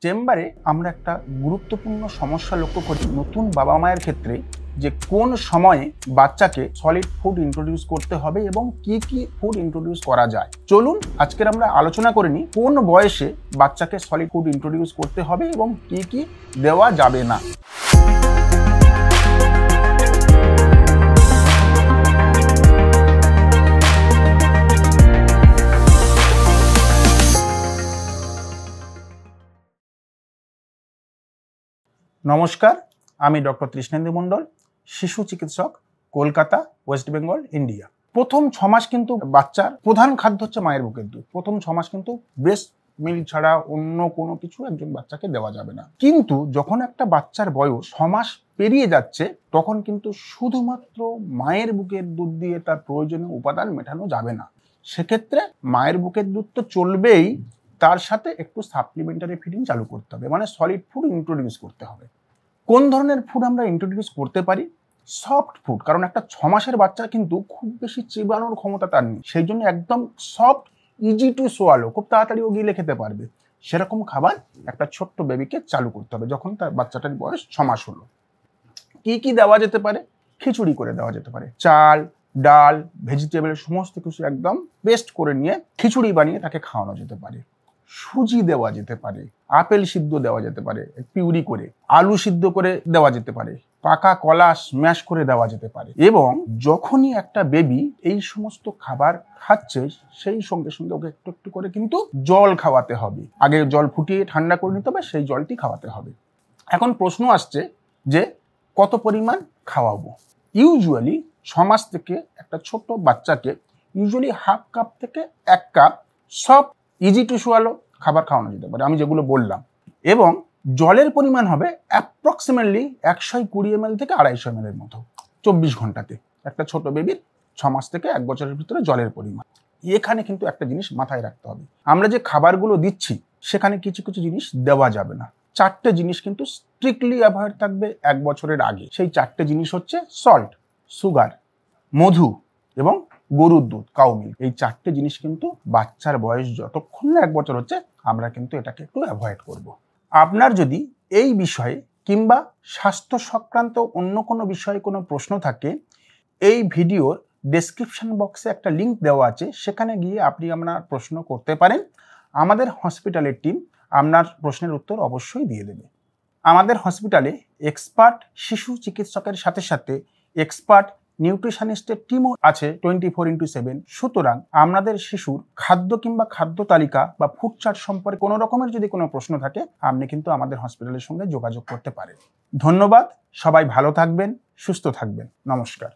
চেম্বারে আমরা একটা গুরুত্বপূর্ণ সমস্যা লক্ষ্য করি নতুন বাবা মায়ের ক্ষেত্রে, যে কোন সময়ে বাচ্চাকে সলিড ফুড ইন্ট্রোডিউস করতে হবে এবং কি কি ফুড ইন্ট্রোডিউস করা যায়। চলুন আজকের আমরা আলোচনা করে নিই কোন বয়সে বাচ্চাকে সলিড ফুড ইন্ট্রোডিউস করতে হবে এবং কি কি দেওয়া যাবে না। নমস্কার, আমি ডক্টর তৃষ্ণেন্দু মণ্ডল, শিশু চিকিৎসক, কলকাতা, ওয়েস্ট বেঙ্গল, ইন্ডিয়া। প্রথম 6 মাস কিন্তু বাচ্চার প্রধান খাদ্য হচ্ছে মায়ের বুকের দুধ। প্রথম 6 মাস কিন্তু ব্রেস্ট মিল্ক ছাড়া অন্য কোনো কিছু একজন বাচ্চাকে দেওয়া যাবে না। কিন্তু যখন একটা বাচ্চার বয়স 6 মাস পেরিয়ে যাচ্ছে, তখন কিন্তু শুধুমাত্র মায়ের বুকের দুধ দিয়ে তার প্রয়োজনীয় উপাদান মেটানো যাবে না। সেক্ষেত্রে মায়ের বুকের দুধ তো চলবেই, তার সাথে একটু সাপ্লিমেন্টারি ফিডিং চালু করতে হবে, মানে সলিড ফুড ইন্ট্রোডিউস করতে হবে। কোন ধরনের ফুড আমরা ইন্ট্রোডিউস করতে পারি? সফট ফুড, কারণ একটা 6 মাসের বাচ্চা কিন্তু খুব বেশি চিবানোর ক্ষমতা তার নেই। সেই জন্য একদম সফট, ইজি টু সোয়ালো, খুব তাড়াতাড়ি ও গিলে খেতে পারবে সেরকম খাবার একটা ছোট্ট বেবিকে চালু করতে হবে যখন তার বাচ্চাটার বয়স 6 মাস হলো। কি কি দেওয়া যেতে পারে? খিচুড়ি করে দেওয়া যেতে পারে। চাল, ডাল, ভেজিটেবল সমস্ত কিছু একদম পেস্ট করে নিয়ে খিচুড়ি বানিয়ে তাকে খাওয়ানো যেতে পারে। সুজি দেওয়া যেতে পারে, আপেল সিদ্ধ দেওয়া যেতে পারে পিউরি করে, আলু সিদ্ধ করে দেওয়া যেতে পারে, পাকা কলা স্ম্যাশ করে দেওয়া যেতে পারে। এবং যখনই একটা বেবি এই সমস্ত খাবার খাচ্ছে, সেই সঙ্গে সঙ্গে ওকে একটু একটু করে কিন্তু জল খাওয়াতে হবে। আগে জল ফুটিয়ে ঠান্ডা করে নিতে হবে, সেই জলটি খাওয়াতে হবে। এখন প্রশ্ন আসছে যে কত পরিমাণ খাওয়াবো? ইউজুয়ালি 6 মাস থেকে একটা ছোট বাচ্চাকে ইউজুয়ালি হাফ কাপ থেকে 1 কাপ সব ইজি টু সোয়ালো খাবার খাওয়ানো যেতে পারে, আমি যেগুলো বললাম। এবং জলের পরিমাণ হবে অ্যাপ্রক্সিমেটলি 120 ml থেকে 250 ml এর মতো 24 ঘন্টাতে। একটা ছোট বেবির 6 মাস থেকে 1 বছরের ভিতরে জলের পরিমাণ। এখানে কিন্তু একটা জিনিস মাথায় রাখতে হবে, আমরা যে খাবারগুলো দিচ্ছি সেখানে কিছু কিছু জিনিস দেওয়া যাবে না। 4টে জিনিস কিন্তু স্ট্রিক্টলি অ্যাভয়েড থাকবে 1 বছরের আগে। সেই 4টে জিনিস হচ্ছে সল্ট, সুগার, মধু এবং গরুর দুধ, কাউ মিল্ক। এই 4টে জিনিস কিন্তু বাচ্চার বয়স যতক্ষণ না 1 বছর হচ্ছে আমরা কিন্তু এটাকে একটু অ্যাভয়েড করব। আপনার যদি এই বিষয়ে কিংবা স্বাস্থ্য সংক্রান্ত অন্য কোনো বিষয়ে কোনো প্রশ্ন থাকে, এই ভিডিওর ডেসক্রিপশন বক্সে একটা লিঙ্ক দেওয়া আছে, সেখানে গিয়ে আপনি আপনার প্রশ্ন করতে পারেন। আমাদের হসপিটালের টিম আপনার প্রশ্নের উত্তর অবশ্যই দিয়ে দেবে। আমাদের হসপিটালে এক্সপার্ট শিশু চিকিৎসকের সাথে সাথে এক্সপার্ট নিউট্রিশনিস্টের টিমও আছে 24x7। সুতরাং আপনাদের শিশুর খাদ্য কিংবা খাদ্য তালিকা বা ফুড চার্ট সম্পর্কে কোনো রকমের যদি কোনো প্রশ্ন থাকে, আপনি কিন্তু আমাদের হসপিটালের সঙ্গে যোগাযোগ করতে পারেন। ধন্যবাদ, সবাই ভালো থাকবেন, সুস্থ থাকবেন। নমস্কার।